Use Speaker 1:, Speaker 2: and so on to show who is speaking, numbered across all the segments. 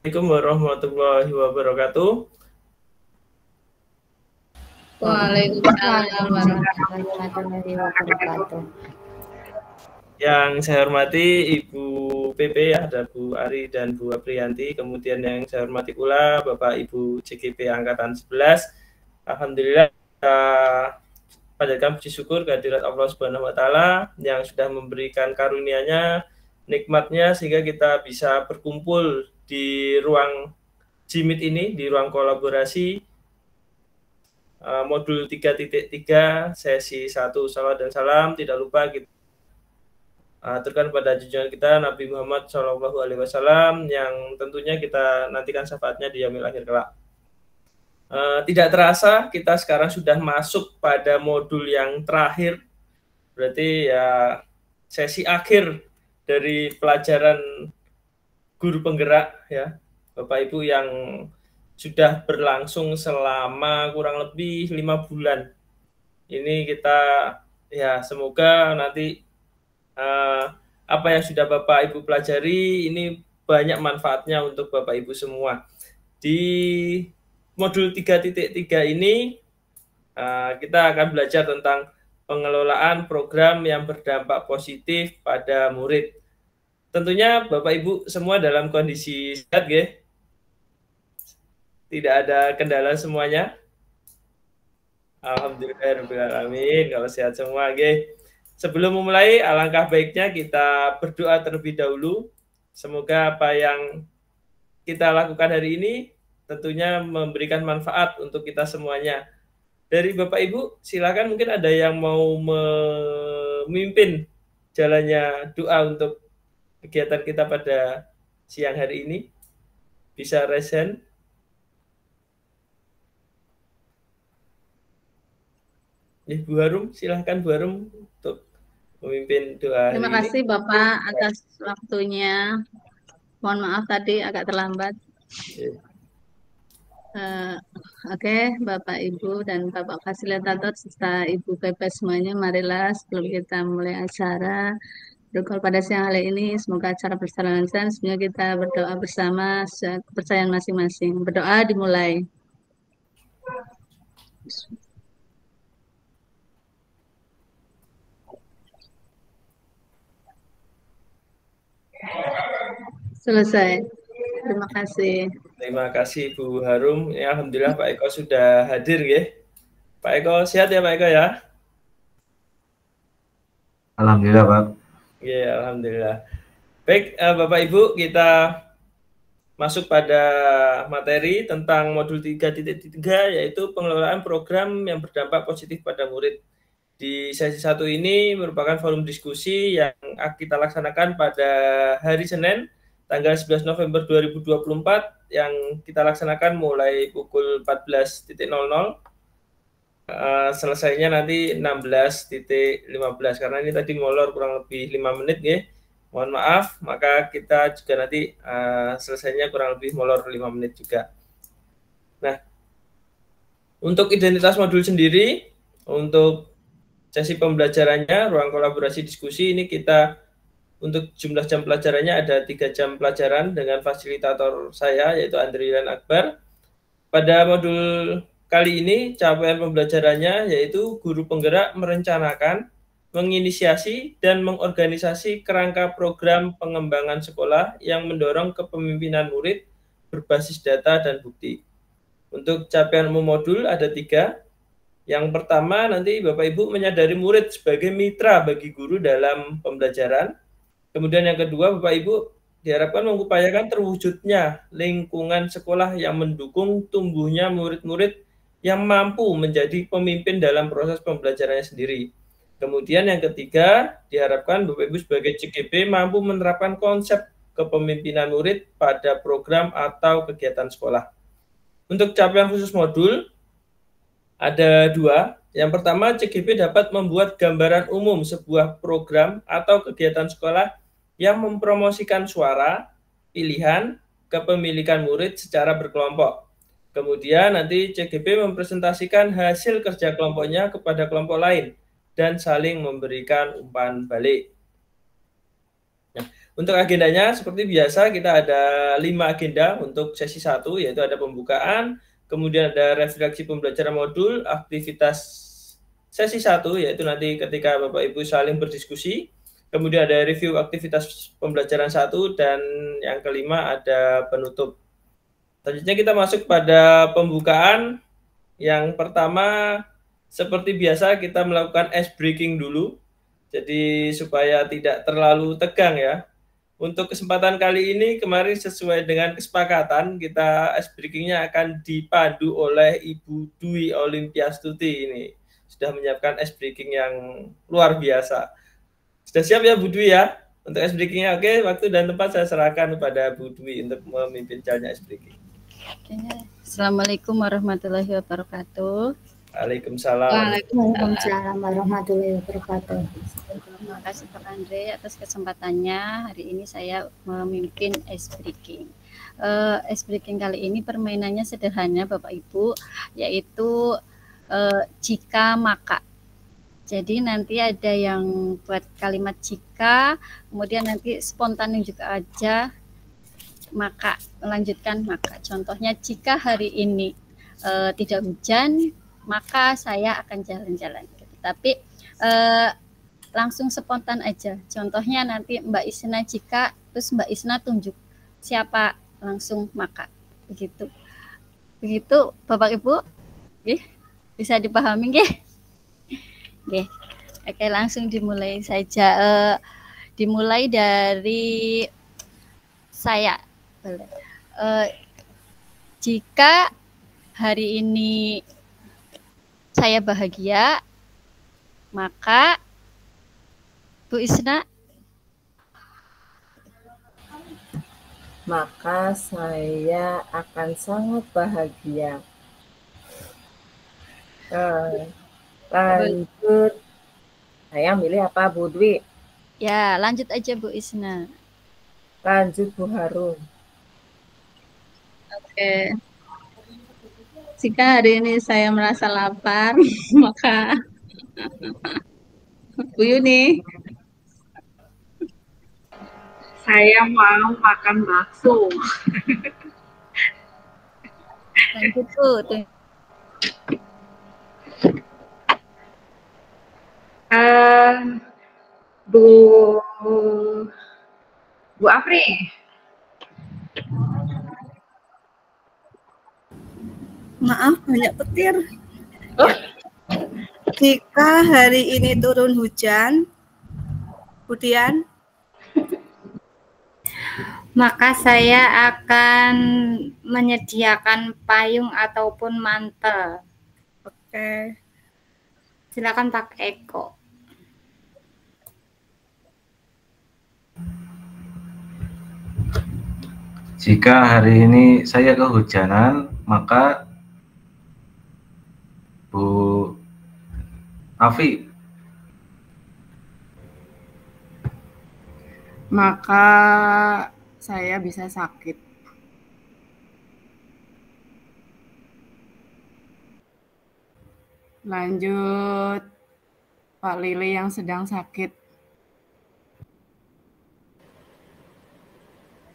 Speaker 1: Assalamualaikum warahmatullahi wabarakatuh.
Speaker 2: Waalaikumsalam warahmatullahi wabarakatuh.
Speaker 1: Yang saya hormati Ibu PP, ada Bu Ari dan Bu Aprianti. Kemudian yang saya hormati pula Bapak Ibu CGP Angkatan 11. Alhamdulillah kita panjatkan puji syukur kehadirat Allah Subhanahu wa taala yang sudah memberikan karunia-Nya, nikmatnya sehingga kita bisa berkumpul di ruang Jimit ini, di ruang kolaborasi modul 3.3 sesi 1 salawat dan salam. Tidak lupa kita aturkan pada junjungan kita Nabi Muhammad SAW yang tentunya kita nantikan syafaatnya di yaumil akhir kelak. Tidak terasa kita sekarang sudah masuk pada modul yang terakhir, berarti ya sesi akhir dari pelajaran guru penggerak ya Bapak Ibu yang sudah berlangsung selama kurang lebih 5 bulan. Ini kita ya semoga nanti apa yang sudah Bapak Ibu pelajari ini banyak manfaatnya untuk Bapak Ibu semua. Di modul 3.3 ini kita akan belajar tentang pengelolaan program yang berdampak positif pada murid. Tentunya Bapak Ibu semua dalam kondisi sehat, ya? Tidak ada kendala semuanya. Alhamdulillahirrahmanirrahim, kalau sehat semua, ya. Sebelum memulai, alangkah baiknya kita berdoa terlebih dahulu. Semoga apa yang kita lakukan hari ini tentunya memberikan manfaat untuk kita semuanya. Dari Bapak Ibu, silakan mungkin ada yang mau memimpin jalannya doa untuk kegiatan kita pada siang hari ini. Bisa raise hand. Bu Harum, silahkan Bu Harum untuk memimpin doa.
Speaker 2: Terima kasih Bapak atas waktunya. Mohon maaf tadi agak terlambat. Oke, Bapak Ibu dan Bapak fasilitator serta Ibu PP semuanya, marilah sebelum kita mulai acara berdoa pada siang hari ini, semoga acara berjalan lancar. Semoga kita berdoa bersama kepercayaan masing-masing. Berdoa dimulai. Selesai. Terima kasih.
Speaker 1: Terima kasih Bu Harum. Ya, alhamdulillah Pak Eko sudah hadir, ya. Pak Eko sehat ya Pak Eko ya?
Speaker 3: Alhamdulillah Pak.
Speaker 1: Ya, alhamdulillah. Baik, Bapak Ibu, kita masuk pada materi tentang modul 3.3 yaitu pengelolaan program yang berdampak positif pada murid. Di sesi 1 ini merupakan forum diskusi yang kita laksanakan pada hari Senin tanggal 11 November 2024 yang kita laksanakan mulai pukul 14.00. Selesainya nanti 16.15 karena ini tadi molor kurang lebih 5 menit, ya. Mohon maaf, maka kita juga nanti selesainya kurang lebih molor 5 menit juga. Nah, untuk identitas modul sendiri, untuk sesi pembelajarannya, ruang kolaborasi diskusi ini kita untuk jumlah jam pelajarannya ada 3 jam pelajaran dengan fasilitator saya yaitu Andrian Akbar. Pada modul kali ini capaian pembelajarannya yaitu guru penggerak merencanakan, menginisiasi dan mengorganisasi kerangka program pengembangan sekolah yang mendorong kepemimpinan murid berbasis data dan bukti. Untuk capaian umum modul ada 3. Yang pertama, nanti Bapak Ibu menyadari murid sebagai mitra bagi guru dalam pembelajaran. Kemudian yang kedua, Bapak Ibu diharapkan mengupayakan terwujudnya lingkungan sekolah yang mendukung tumbuhnya murid-murid yang mampu menjadi pemimpin dalam proses pembelajarannya sendiri. Kemudian yang ketiga, diharapkan Bapak Ibu sebagai CGP mampu menerapkan konsep kepemimpinan murid pada program atau kegiatan sekolah. Untuk capaian khusus modul, ada 2. Yang pertama, CGP dapat membuat gambaran umum sebuah program atau kegiatan sekolah yang mempromosikan suara, pilihan, kepemilikan murid secara berkelompok. Kemudian nanti CGP mempresentasikan hasil kerja kelompoknya kepada kelompok lain dan saling memberikan umpan balik. Nah, Untuk agendanya seperti biasa kita ada 5 agenda untuk sesi 1, yaitu ada pembukaan, kemudian ada refleksi pembelajaran modul, aktivitas sesi 1 yaitu nanti ketika Bapak Ibu saling berdiskusi, kemudian ada review aktivitas pembelajaran 1, dan yang kelima ada penutup. Selanjutnya kita masuk pada pembukaan. Yang pertama, seperti biasa kita melakukan ice breaking dulu, jadi supaya tidak terlalu tegang ya. Untuk kesempatan kali ini kemarin sesuai dengan kesepakatan kita ice breaking-nya akan dipandu oleh Ibu Dwi Olimpiastuti ini. Sudah menyiapkan ice breaking yang luar biasa. Sudah siap ya Bu Dwi ya untuk ice breaking-nya? Oke, waktu dan tempat saya serahkan kepada Bu Dwi untuk memimpin jalannya ice breaking.
Speaker 3: Assalamualaikum warahmatullahi wabarakatuh.
Speaker 1: Waalaikumsalam.
Speaker 2: Waalaikumsalam warahmatullahi wabarakatuh.
Speaker 3: Terima kasih Pak Andre atas kesempatannya. Hari ini saya memimpin ice breaking. Ice breaking kali ini permainannya sederhana Bapak Ibu, yaitu jika maka. Jadi nanti ada yang buat kalimat jika, kemudian nanti spontan juga aja maka, melanjutkan maka. Contohnya jika hari ini tidak hujan, maka saya akan jalan-jalan. Tapi langsung spontan aja. Contohnya nanti Mbak Isna jika, terus Mbak Isna tunjuk siapa, langsung maka. Begitu. Begitu Bapak Ibu. Bisa dipahami nggih? Nggih. Oke, langsung dimulai saja. Dimulai dari saya. Jika hari ini saya bahagia, maka Bu Isna,
Speaker 4: maka saya akan sangat bahagia. Lanjut, saya milih apa Bu Dwi?
Speaker 3: Ya, lanjut aja Bu Isna.
Speaker 4: Lanjut Bu Harum.
Speaker 2: Oke. Jika hari ini saya merasa lapar, maka Bu Yuni.
Speaker 5: Saya mau makan bakso.
Speaker 3: Lanjut Bu.
Speaker 5: Bu Afri.
Speaker 6: Maaf, banyak petir. Jika hari ini turun hujan, kemudian
Speaker 7: maka saya akan menyediakan payung ataupun mantel.
Speaker 6: Oke.
Speaker 7: Silakan Pak Eko.
Speaker 8: Jika hari ini saya kehujanan, maka Bu Afi.
Speaker 9: Maka saya bisa sakit. Lanjut Pak Lili yang sedang sakit.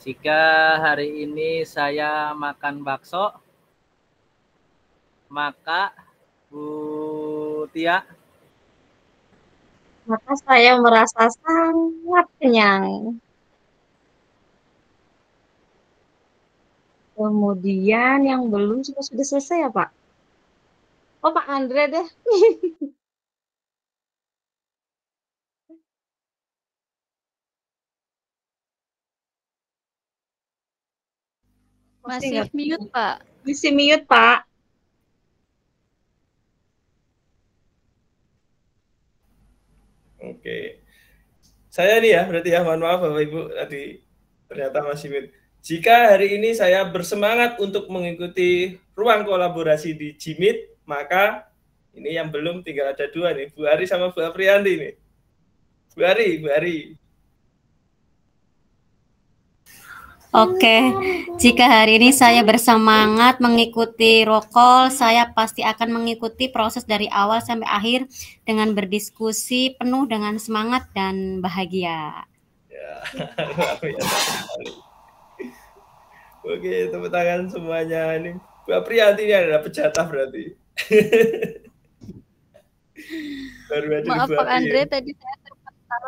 Speaker 10: Jika hari ini saya makan bakso, maka Bu Tia.
Speaker 7: Maka saya merasa sangat kenyang. Kemudian yang belum sudah selesai ya Pak? Oh Pak Andre deh.
Speaker 3: Masih mute Pak.
Speaker 7: Masih mute Pak.
Speaker 1: Oke. Saya nih ya, berarti ya, mohon maaf Bapak Ibu, tadi ternyata masih mute. Jika hari ini saya bersemangat untuk mengikuti ruang kolaborasi di Jimit, maka ini yang belum tinggal ada dua nih, Bu Ari sama Bu Aprianti nih. Bu Ari.
Speaker 11: Oke, jika hari ini saya bersemangat mengikuti rokol, saya pasti akan mengikuti proses dari awal sampai akhir dengan berdiskusi penuh dengan semangat dan bahagia.
Speaker 1: Ya, luar biasa sekali. Oke, tepuk tangan semuanya ini. Mbak Priyanti ini adalah pejatah berarti. Baru aja
Speaker 3: Maaf
Speaker 1: Bu
Speaker 3: Pak
Speaker 1: Api
Speaker 3: Andre,
Speaker 1: ya.
Speaker 3: tadi saya terpental.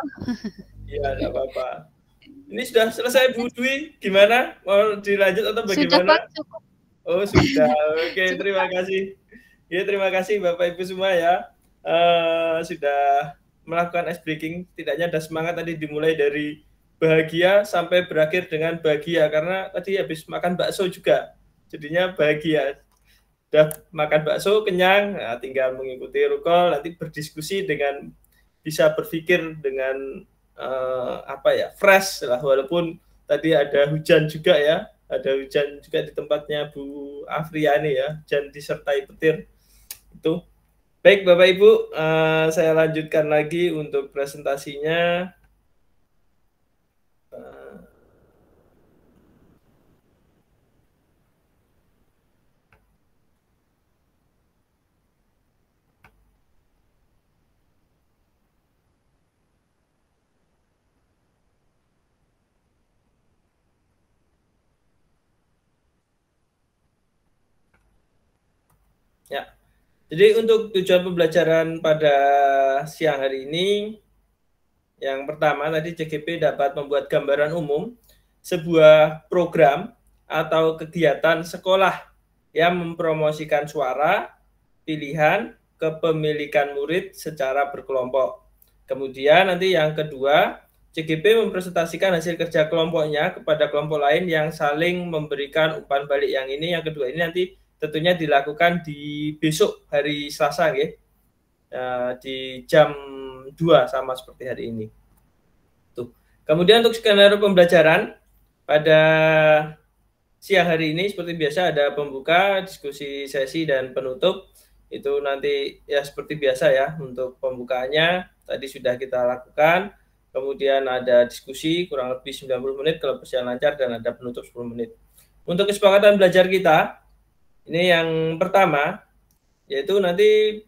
Speaker 1: Iya, enggak apa-apa. Ini sudah selesai Bu Dwi, gimana? Mau dilanjut atau
Speaker 3: Sudah
Speaker 1: bagaimana?
Speaker 3: Pak, cukup.
Speaker 1: Oh, sudah. Oke,
Speaker 3: Cukup,
Speaker 1: terima
Speaker 3: Pak.
Speaker 1: kasih. Ya, terima kasih Bapak Ibu semua ya. Sudah melakukan ice breaking. Setidaknya ada semangat tadi dimulai dari bahagia sampai berakhir dengan bahagia karena tadi habis makan bakso juga. Jadinya bahagia. Udah makan bakso kenyang, nah, tinggal mengikuti rukol, nanti berdiskusi dengan bisa berpikir dengan fresh lah, walaupun tadi ada hujan juga ya, ada hujan juga di tempatnya Bu Afriani ya, hujan disertai petir itu. Baik Bapak Ibu, saya lanjutkan lagi untuk presentasinya. Ya, jadi untuk tujuan pembelajaran pada siang hari ini, yang pertama tadi CGP dapat membuat gambaran umum sebuah program atau kegiatan sekolah yang mempromosikan suara, pilihan, kepemilikan murid secara berkelompok. Kemudian nanti yang kedua, CGP mempresentasikan hasil kerja kelompoknya kepada kelompok lain yang saling memberikan umpan balik. Yang ini, yang kedua ini nanti tentunya dilakukan di besok hari Selasa ya, di jam 2 sama seperti hari ini. Tuh. Kemudian untuk skenario pembelajaran pada siang hari ini seperti biasa ada pembuka, diskusi sesi dan penutup. Itu nanti ya seperti biasa ya, untuk pembukaannya tadi sudah kita lakukan. Kemudian ada diskusi kurang lebih 90 menit kalau berjalan lancar dan ada penutup 10 menit. Untuk kesepakatan belajar kita, ini yang pertama, yaitu nanti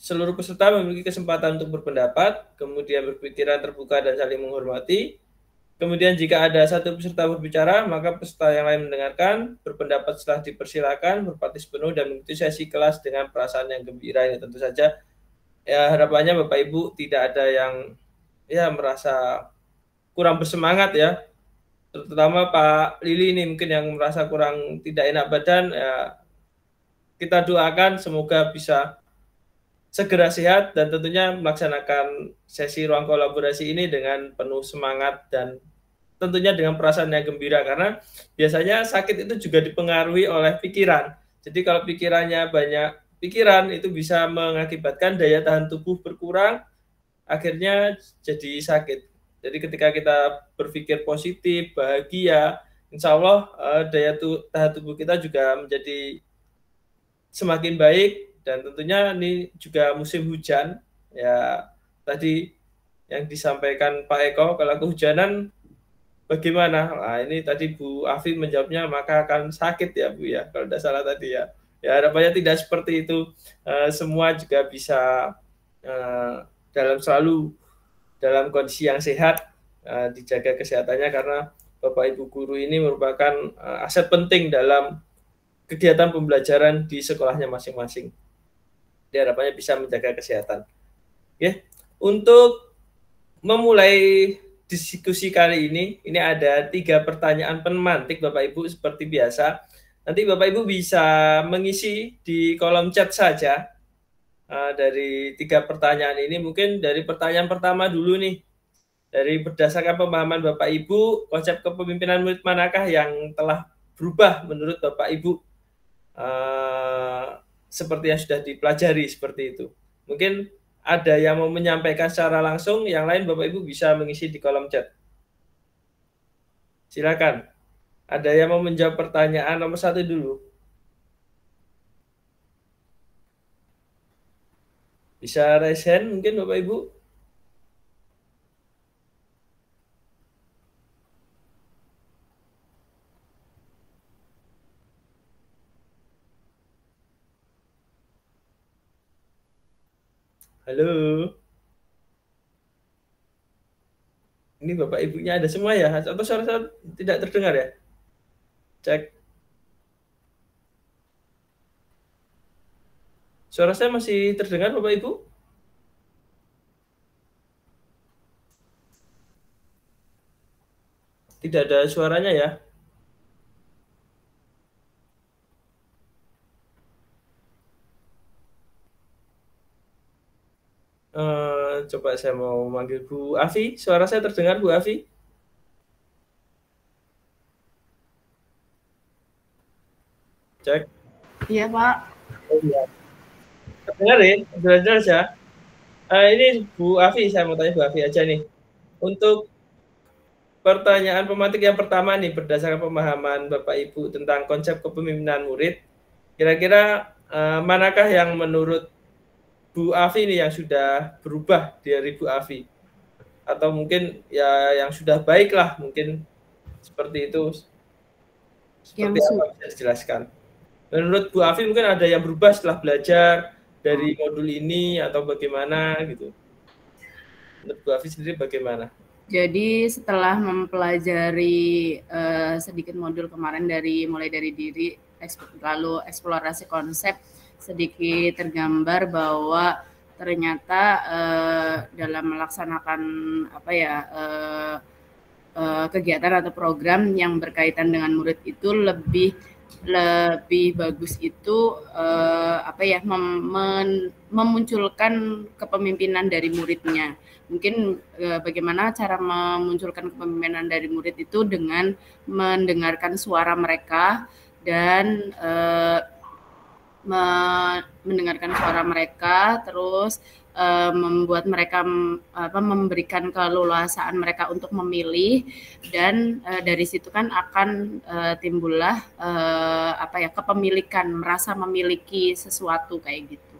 Speaker 1: seluruh peserta memiliki kesempatan untuk berpendapat, kemudian berpikiran terbuka dan saling menghormati. Kemudian jika ada satu peserta berbicara, maka peserta yang lain mendengarkan, berpendapat setelah dipersilakan, berpartisipasi penuh dan mengikuti sesi kelas dengan perasaan yang gembira. Ini tentu saja ya harapannya Bapak Ibu tidak ada yang ya merasa kurang bersemangat ya. Terutama Pak Lili ini mungkin yang merasa kurang tidak enak badan, ya kita doakan semoga bisa segera sehat dan tentunya melaksanakan sesi ruang kolaborasi ini dengan penuh semangat dan tentunya dengan perasaan yang gembira, karena biasanya sakit itu juga dipengaruhi oleh pikiran. Jadi kalau pikirannya banyak pikiran itu bisa mengakibatkan daya tahan tubuh berkurang, akhirnya jadi sakit. Jadi ketika kita berpikir positif, bahagia, insya Allah daya tahan tubuh kita juga menjadi semakin baik. Dan tentunya ini juga musim hujan. Ya tadi yang disampaikan Pak Eko, kalau kehujanan bagaimana? Nah, ini tadi Bu Afi menjawabnya maka akan sakit ya Bu ya, kalau tidak salah tadi ya. Ya harapannya tidak seperti itu. Semua juga bisa dalam kondisi yang sehat, dijaga kesehatannya, karena Bapak Ibu guru ini merupakan aset penting dalam kegiatan pembelajaran di sekolahnya masing-masing. Jadi harapannya bisa menjaga kesehatan. Oke. Untuk memulai diskusi kali ini ada 3 pertanyaan pemantik Bapak Ibu seperti biasa. Nanti Bapak Ibu bisa mengisi di kolom chat saja. Dari 3 pertanyaan ini, mungkin dari pertanyaan pertama dulu nih. Dari berdasarkan pemahaman Bapak Ibu, konsep kepemimpinan murid manakah yang telah berubah menurut Bapak Ibu? Seperti yang sudah dipelajari seperti itu. Mungkin ada yang mau menyampaikan secara langsung, yang lain Bapak Ibu bisa mengisi di kolom chat. Silakan. Ada yang mau menjawab pertanyaan nomor 1 dulu? Bisa raise hand mungkin Bapak Ibu? Halo. Ini Bapak Ibunya ada semua ya? Atau suara saya tidak terdengar ya? Cek. Suara saya masih terdengar Bapak Ibu? Tidak ada suaranya ya? Coba saya mau manggil Bu Afi. Suara saya terdengar Bu Afi? Cek.
Speaker 9: Iya Pak.
Speaker 1: Oh iya. Terdengar ya? Jelas-jelas ya? Ini Bu Afi, saya mau tanya Bu Afi aja nih. Untuk pertanyaan pemantik yang pertama nih, berdasarkan pemahaman Bapak Ibu tentang konsep kepemimpinan murid, kira-kira manakah yang menurut Bu Afi nih yang sudah berubah dari Bu Afi? Atau mungkin ya yang sudah baik lah, mungkin seperti itu. Seperti apa bisa dijelaskan? Menurut Bu Afi mungkin ada yang berubah setelah belajar dari modul ini atau bagaimana gitu. Menurut Bu Afi sendiri bagaimana?
Speaker 9: Jadi setelah mempelajari sedikit modul kemarin mulai dari diri, lalu eksplorasi konsep, sedikit tergambar bahwa ternyata dalam melaksanakan kegiatan atau program yang berkaitan dengan murid itu lebih bagus itu memunculkan kepemimpinan dari muridnya. Mungkin bagaimana cara memunculkan kepemimpinan dari murid itu dengan mendengarkan suara mereka dan mendengarkan suara mereka, terus membuat mereka memberikan keleluasaan mereka untuk memilih, dan dari situ kan akan timbullah kepemilikan, merasa memiliki sesuatu kayak gitu.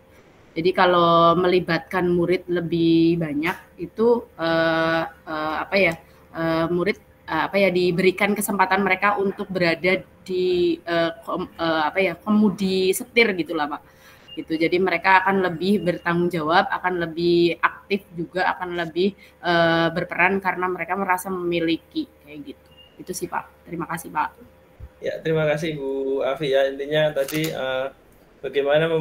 Speaker 9: Jadi kalau melibatkan murid lebih banyak itu murid diberikan kesempatan mereka untuk berada di kemudi setir gitulah Pak. Gitu. Jadi mereka akan lebih bertanggung jawab, akan lebih aktif juga, akan lebih berperan karena mereka merasa memiliki kayak gitu. Itu sih Pak. Terima kasih Pak.
Speaker 1: Ya, terima kasih Bu Afi ya. Intinya tadi bagaimana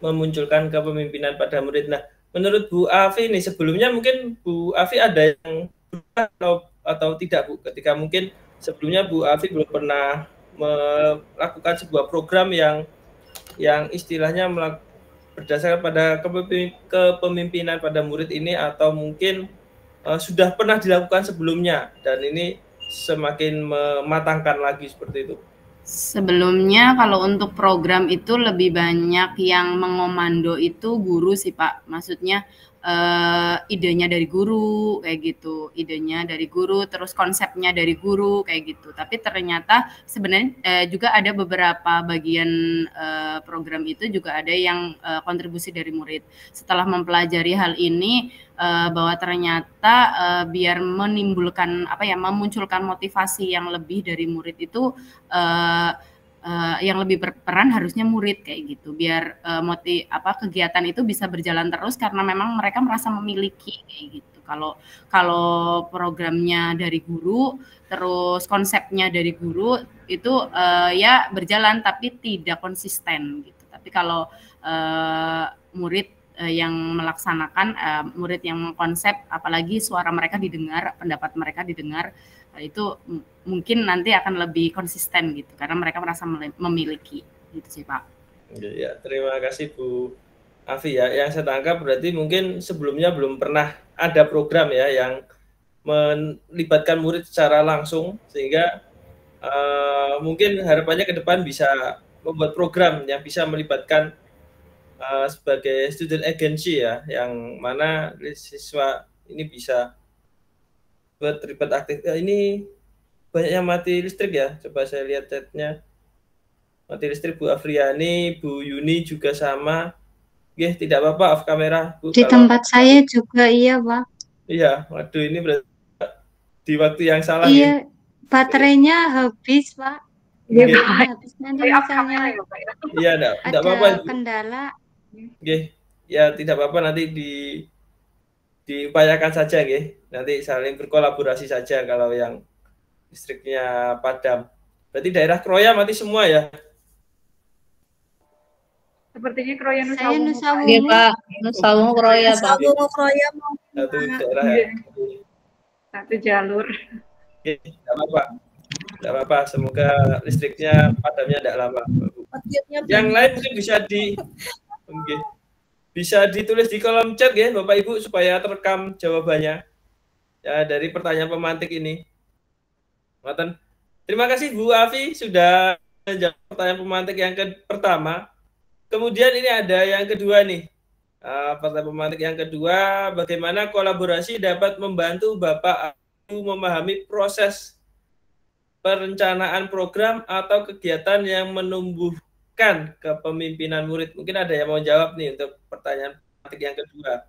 Speaker 1: memunculkan kepemimpinan pada murid. Nah, menurut Bu Afi nih sebelumnya mungkin Bu Afi ada yang berubah atau tidak Bu? Ketika mungkin sebelumnya Bu Afi belum pernah melakukan sebuah program yang istilahnya berdasarkan pada kepemimpinan pada murid ini, atau mungkin sudah pernah dilakukan sebelumnya dan ini semakin mematangkan lagi seperti itu.
Speaker 9: Sebelumnya kalau untuk program itu lebih banyak yang mengomando itu guru sih Pak. Maksudnya idenya dari guru kayak gitu, idenya dari guru, terus konsepnya dari guru kayak gitu. Tapi ternyata sebenarnya juga ada beberapa bagian program itu juga ada yang kontribusi dari murid. Setelah mempelajari hal ini bahwa ternyata biar menimbulkan memunculkan motivasi yang lebih dari murid itu yang lebih berperan harusnya murid kayak gitu, biar kegiatan itu bisa berjalan terus karena memang mereka merasa memiliki kayak gitu. Kalau programnya dari guru, terus konsepnya dari guru itu ya berjalan tapi tidak konsisten gitu. Tapi kalau murid yang melaksanakan, murid yang mengkonsep, apalagi suara mereka didengar, pendapat mereka didengar, itu mungkin nanti akan lebih konsisten gitu karena mereka merasa memiliki gitu sih Pak.
Speaker 1: Ya, terima kasih Bu Afi ya. Yang saya tangkap berarti mungkin sebelumnya belum pernah ada program ya yang melibatkan murid secara langsung, sehingga mungkin harapannya ke depan bisa membuat program yang bisa melibatkan sebagai student agency ya, yang mana siswa ini bisa terlibat aktif. Ini banyak yang mati listrik ya, coba saya lihat chatnya. Mati listrik Bu Afriani, Bu Yuni juga sama. Tidak apa-apa off kamera Bu.
Speaker 12: Di tempat saya juga iya Pak.
Speaker 1: Iya, waduh ini berarti di waktu yang salah.
Speaker 12: Iya, baterainya habis Pak. Habis nanti misalnya
Speaker 1: iya, tidak apa-apa.
Speaker 12: Kendala.
Speaker 1: Ya tidak apa-apa, nanti diupayakan saja nggih. Nanti saling berkolaborasi saja kalau yang listriknya padam. Berarti daerah Kroya mati semua ya?
Speaker 5: Sepertinya Kroya Nusa
Speaker 12: Saya
Speaker 5: Wungu.
Speaker 12: Nusa
Speaker 5: Pak.
Speaker 12: Wungu.
Speaker 13: Iya, Pak. Nusa Wungu Kroya, Pak.
Speaker 6: Nusa Kroya mau
Speaker 1: Satu daerah
Speaker 5: Iya.
Speaker 1: ya.
Speaker 5: Satu jalur.
Speaker 1: Oke, tidak apa-apa. Tidak apa-apa, semoga listriknya padamnya tidak lama.
Speaker 6: petirnya
Speaker 1: Yang lain mungkin bisa ditulis di kolom chat ya Bapak Ibu supaya terekam jawabannya ya dari pertanyaan pemantik ini. Ngoten. Terima kasih Bu Afi sudah menjawab pertanyaan pemantik yang pertama. Kemudian ini ada yang kedua nih. Pertanyaan pemantik yang kedua, bagaimana kolaborasi dapat membantu Bapak memahami proses perencanaan program atau kegiatan yang menumbuhkan kepemimpinan murid. Mungkin ada yang mau jawab nih untuk pertanyaan yang kedua.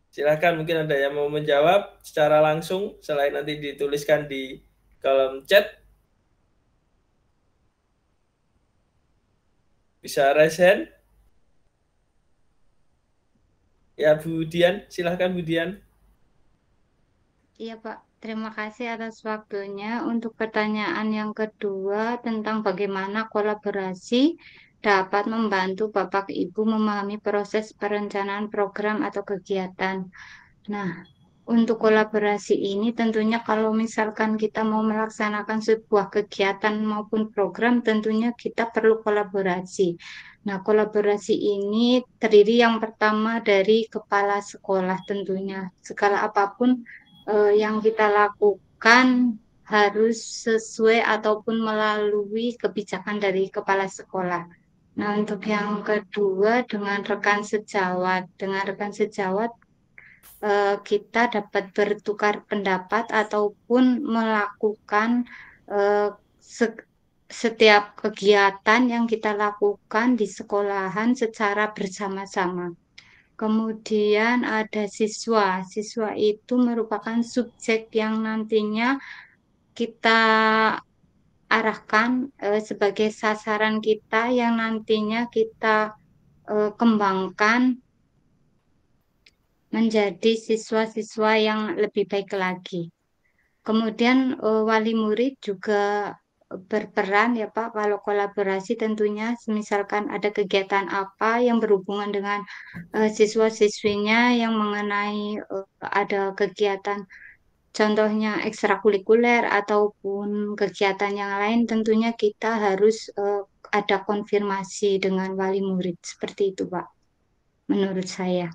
Speaker 1: Silakan, mungkin ada yang mau menjawab secara langsung selain nanti dituliskan di kolom chat. Bisa raise hand. Ya, Bu Dian, silakan Bu Dian.
Speaker 12: Iya Pak, terima kasih atas waktunya. Untuk pertanyaan yang kedua tentang bagaimana kolaborasi dapat membantu Bapak Ibu memahami proses perencanaan program atau kegiatan. Nah, untuk kolaborasi ini tentunya kalau misalkan kita mau melaksanakan sebuah kegiatan maupun program, tentunya kita perlu kolaborasi. Nah, kolaborasi ini terdiri yang pertama dari kepala sekolah tentunya. Segala apapun yang kita lakukan harus sesuai ataupun melalui kebijakan dari kepala sekolah. Nah, untuk yang kedua dengan rekan sejawat. Dengan rekan sejawat kita dapat bertukar pendapat ataupun melakukan setiap kegiatan yang kita lakukan di sekolahan secara bersama-sama. Kemudian ada siswa. Siswa itu merupakan subjek yang nantinya kita arahkan sebagai sasaran kita yang nantinya kita kembangkan menjadi siswa-siswa yang lebih baik lagi. Kemudian wali murid juga berperan ya Pak, kalau kolaborasi tentunya misalkan ada kegiatan apa yang berhubungan dengan siswa-siswinya yang mengenai ada kegiatan contohnya ekstrakurikuler ataupun kegiatan yang lain, tentunya kita harus ada konfirmasi dengan wali murid seperti itu Pak, menurut saya.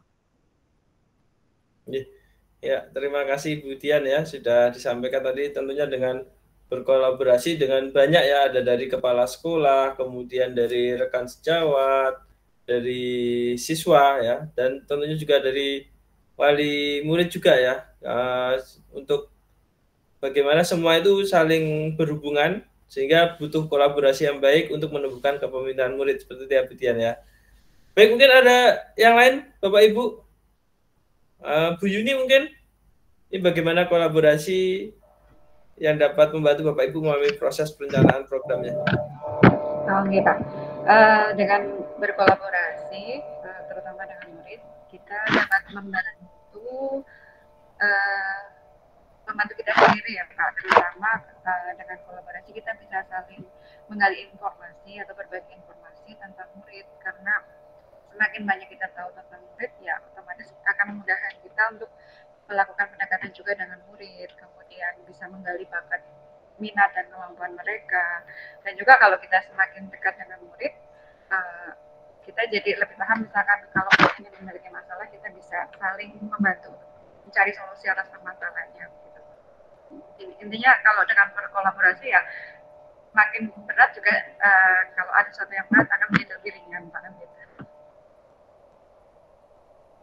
Speaker 1: Ya, terima kasih Bu Dian ya sudah disampaikan tadi tentunya dengan berkolaborasi dengan banyak ya, ada dari kepala sekolah, kemudian dari rekan sejawat, dari siswa ya, dan tentunya juga dari wali murid juga ya, untuk bagaimana semua itu saling berhubungan sehingga butuh kolaborasi yang baik untuk menumbuhkan kepemimpinan murid seperti itu ya Bu Dian ya. Baik, mungkin ada yang lain Bapak Ibu, Bu Yuni mungkin ini bagaimana kolaborasi yang dapat membantu Bapak Ibu melalui proses perencanaan programnya.
Speaker 5: Oh, gitu. Dengan berkolaborasi, terutama dengan murid, kita dapat membantu kita sendiri ya Pak. Terutama dengan kolaborasi kita bisa saling menggali informasi atau berbagi informasi tentang murid, karena semakin banyak kita tahu tentang murid, ya otomatis akan memudahkan kita untuk melakukan pendekatan juga dengan murid, kemudian bisa menggali bakat, minat dan kemampuan mereka. Dan juga kalau kita semakin dekat dengan murid, kita jadi lebih paham, misalkan kalau murid ini memiliki masalah, kita bisa saling membantu mencari solusi atas permasalahannya. Gitu. Intinya kalau dengan berkolaborasi ya makin berat juga, kalau ada sesuatu yang berat akan menjadi lebih ringan Pak. Gitu.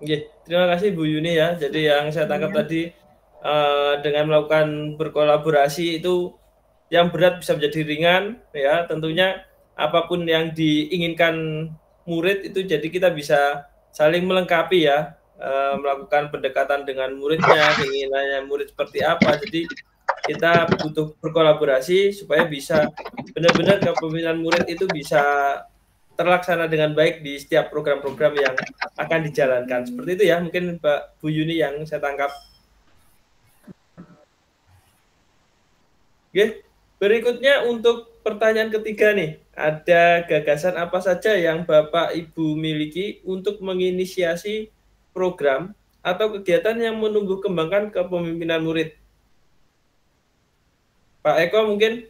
Speaker 1: Oke, terima kasih Bu Yuni ya. Jadi yang saya tangkap tadi dengan melakukan berkolaborasi itu yang berat bisa menjadi ringan ya. Tentunya apapun yang diinginkan murid itu jadi kita bisa saling melengkapi ya, melakukan pendekatan dengan muridnya, keinginannya murid seperti apa. Jadi kita butuh berkolaborasi supaya bisa benar-benar kepemimpinan murid itu bisa terlaksana dengan baik di setiap program-program yang akan dijalankan. Seperti itu ya, mungkin Mbak Bu Yuni yang saya tangkap. Oke, berikutnya untuk pertanyaan ketiga nih, ada gagasan apa saja yang Bapak Ibu miliki untuk menginisiasi program atau kegiatan yang menumbuh kembangkan kepemimpinan murid? Pak Eko mungkin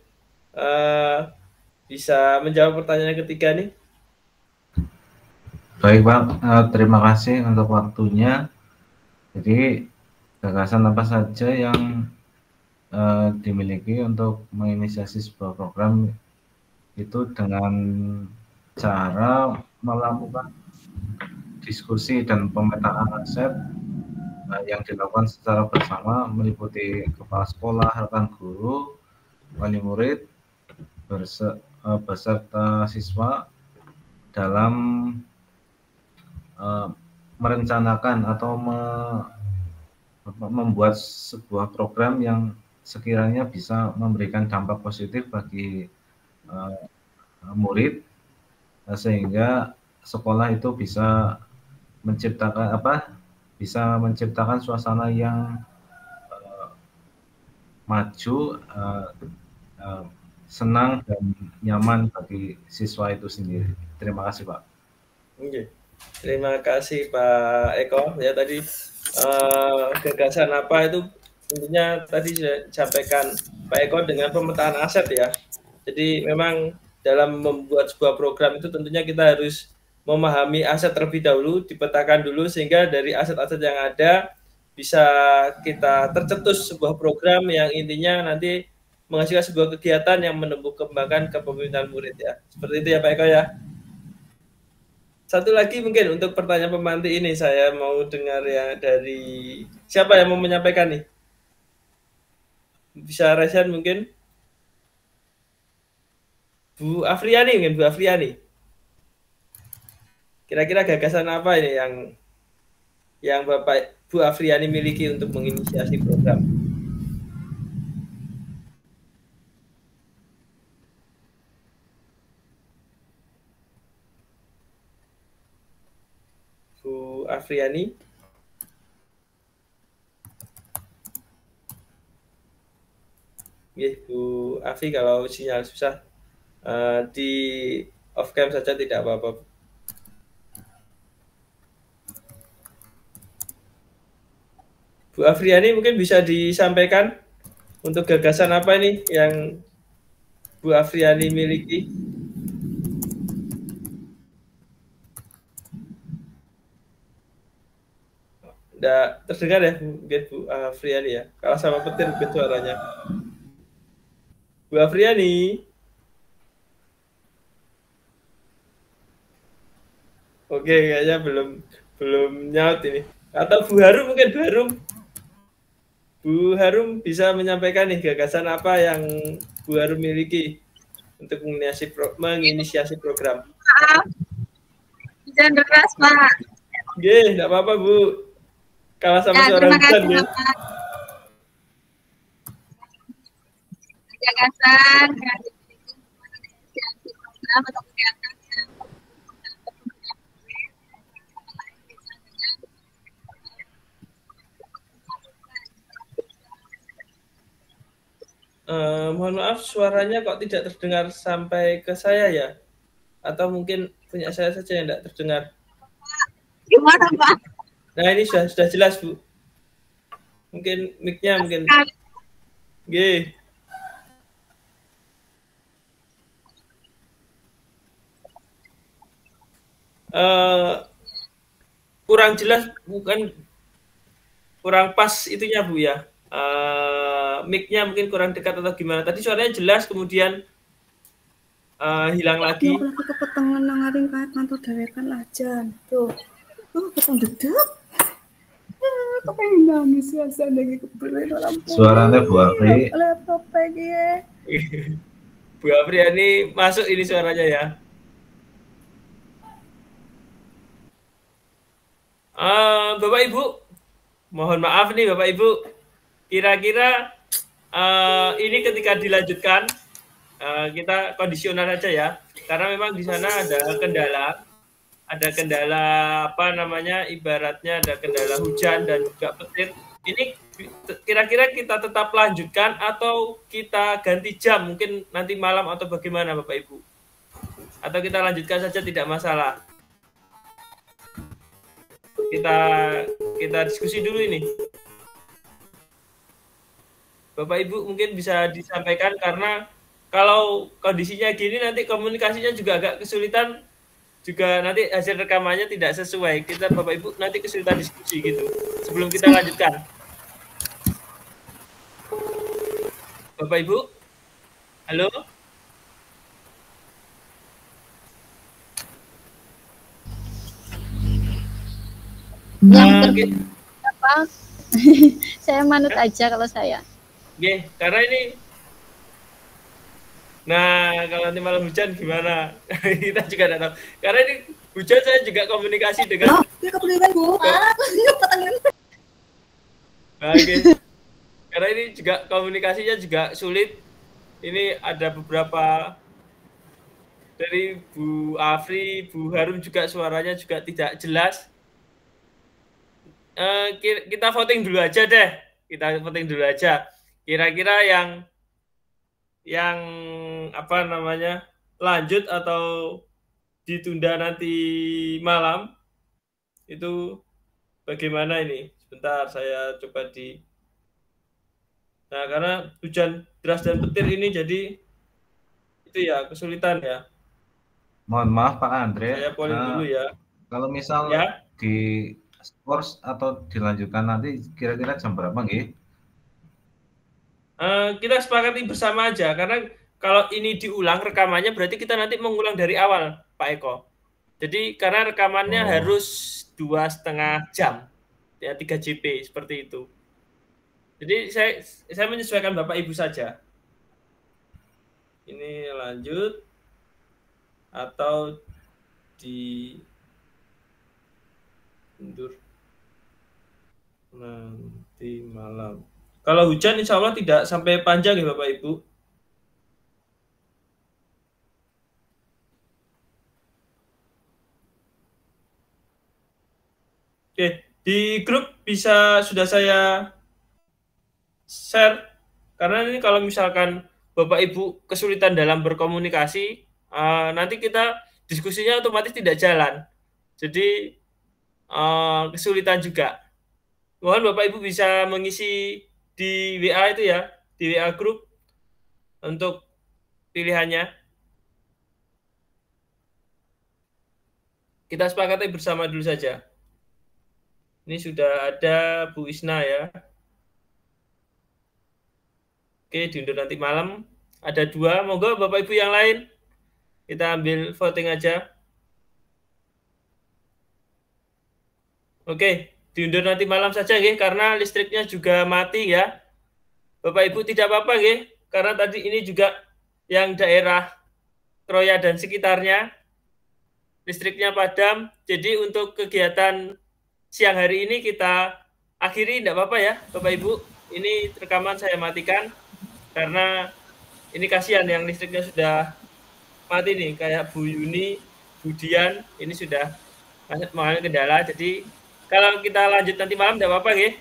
Speaker 1: bisa menjawab pertanyaan ketiga nih.
Speaker 8: Baik Pak, terima kasih untuk waktunya. Jadi gagasan apa saja yang dimiliki untuk menginisiasi sebuah program itu dengan cara melakukan diskusi dan pemetaan aset yang dilakukan secara bersama meliputi kepala sekolah, rekan guru, wali murid, beserta siswa dalam merencanakan atau membuat sebuah program yang sekiranya bisa memberikan dampak positif bagi murid, sehingga sekolah itu bisa menciptakan suasana yang maju, senang dan nyaman bagi siswa itu sendiri. Terima kasih Pak.
Speaker 1: Oke. Terima kasih Pak Eko. Ya tadi gagasan apa itu tentunya tadi sudah disampaikan Pak Eko dengan pemetaan aset ya. Jadi memang dalam membuat sebuah program itu tentunya kita harus memahami aset terlebih dahulu, dipetakan dulu sehingga dari aset-aset yang ada bisa kita tercetus sebuah program yang intinya nanti menghasilkan sebuah kegiatan yang menumbuh kembangkan kepemimpinan murid ya. Seperti itu ya Pak Eko ya. Satu lagi mungkin untuk pertanyaan pemantik ini saya mau dengar ya dari siapa yang mau menyampaikan nih? Bisa Resen mungkin? Bu Afriani mungkin Bu Afriani. Kira-kira gagasan apa ini yang Bapak Bu Afriani miliki untuk menginisiasi program? Bu Afriani. Bu Afi kalau sinyal susah di off cam saja tidak apa-apa. Bu Afriani mungkin bisa disampaikan untuk gagasan apa ini yang Bu Afriani miliki? Tidak terdengar ya Bu Afriani ya. Kalau sama petir mungkin suaranya. Bu Afriani. Oke, kayaknya belum nyaut ini. Atau Bu Harum mungkin Bu Harum bisa menyampaikan nih gagasan apa yang Bu Harum miliki untuk menginisiasi program.
Speaker 6: Maaf, hujan deras Pak.
Speaker 1: Oke, tidak apa-apa Bu. Kalah sama suara hujan ya.
Speaker 6: Gagasan yang dimiliki program atau kegiatan yang
Speaker 1: mohon maaf suaranya kok tidak terdengar sampai ke saya ya? Atau mungkin punya saya saja yang tidak terdengar?
Speaker 6: Gimana Pak?
Speaker 1: Nah ini sudah jelas Bu. Mungkin mic-nya mungkin. Oke. Kurang jelas bukan kurang pas itunya Bu ya. Mic-nya mungkin kurang dekat atau gimana. Tadi suaranya jelas kemudian hilang lagi.
Speaker 6: Lagi kepetengan nangaring kayak kantor dewekan lajan. Tuh. Ketong dedek. Kepengen nangis ya lagi kebetulan orang.
Speaker 8: Suaranya Bu Afri.
Speaker 6: Laptop lagi ya.
Speaker 1: Bu Afri ini masuk ini suaranya ya. Bapak Ibu, mohon maaf nih Bapak Ibu. Kira-kira ini ketika dilanjutkan kita kondisional saja ya, karena memang di sana ada kendala apa namanya, ibaratnya ada kendala hujan dan juga petir. Ini kira-kira kita tetap lanjutkan atau kita ganti jam mungkin nanti malam atau bagaimana Bapak Ibu? Atau kita lanjutkan saja tidak masalah? Kita diskusi dulu ini. Bapak Ibu mungkin bisa disampaikan, karena kalau kondisinya gini nanti komunikasinya juga agak kesulitan, juga nanti hasil rekamannya tidak sesuai. Kita Bapak Ibu nanti kesulitan diskusi gitu. Sebelum kita lanjutkan. Bapak Ibu? Halo?
Speaker 3: Yang apa? Saya manut aja kalau saya.
Speaker 1: Oke, karena ini. Nah, kalau nanti malam hujan gimana? Kita juga tidak tahu. Karena ini hujan saya juga komunikasi dengan. Nah, oke. Karena ini juga komunikasinya juga sulit. Ini ada beberapa dari Bu Afri, Bu Harum juga suaranya juga tidak jelas. Kita voting dulu aja deh. Kita voting dulu aja. Kira-kira yang apa namanya, lanjut atau ditunda nanti malam itu bagaimana ini? Sebentar saya coba Nah, karena hujan deras dan petir ini jadi itu ya kesulitan ya.
Speaker 8: Mohon maaf Pak Andre.
Speaker 1: Saya polling dulu ya.
Speaker 8: Kalau misal
Speaker 1: ya,
Speaker 8: di skors atau dilanjutkan nanti kira-kira jam berapa nggih?
Speaker 1: Kita sepakati bersama aja, karena kalau ini diulang rekamannya berarti kita nanti mengulang dari awal Pak Eko. Jadi karena rekamannya harus 2,5 jam ya, 3 JP seperti itu. Jadi saya menyesuaikan Bapak Ibu saja. Ini lanjut atau mundur nanti malam. Kalau hujan insya Allah tidak sampai panjang ya Bapak Ibu. Oke, di grup sudah saya share, karena ini kalau misalkan Bapak Ibu kesulitan dalam berkomunikasi, nanti kita diskusinya otomatis tidak jalan. Jadi kesulitan juga. Mohon Bapak Ibu bisa mengisi di WA itu ya, di WA grup untuk pilihannya. Kita sepakati bersama dulu saja. Ini sudah ada Bu Isna ya. Oke, diundur nanti malam. Ada 2, monggo Bapak Ibu yang lain. Kita ambil voting aja. Oke, diundur nanti malam saja nggih, karena listriknya juga mati ya. Bapak Ibu tidak apa-apa nggih, karena tadi ini juga yang daerah Kroya dan sekitarnya listriknya padam. Jadi untuk kegiatan siang hari ini kita akhiri, tidak apa-apa ya Bapak Ibu. Ini rekaman saya matikan karena ini kasihan yang listriknya sudah mati nih, kayak Bu Yuni, Bu Dian, ini sudah mengalami kendala. Jadi kalau kita lanjut nanti malam tidak apa-apa nggih.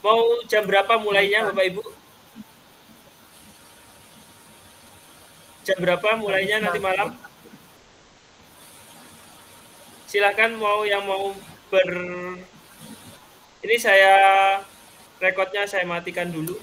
Speaker 1: Mau jam berapa mulainya Bapak Ibu? Jam berapa mulainya nanti malam? Silakan yang mau ini saya rekodnya saya matikan dulu.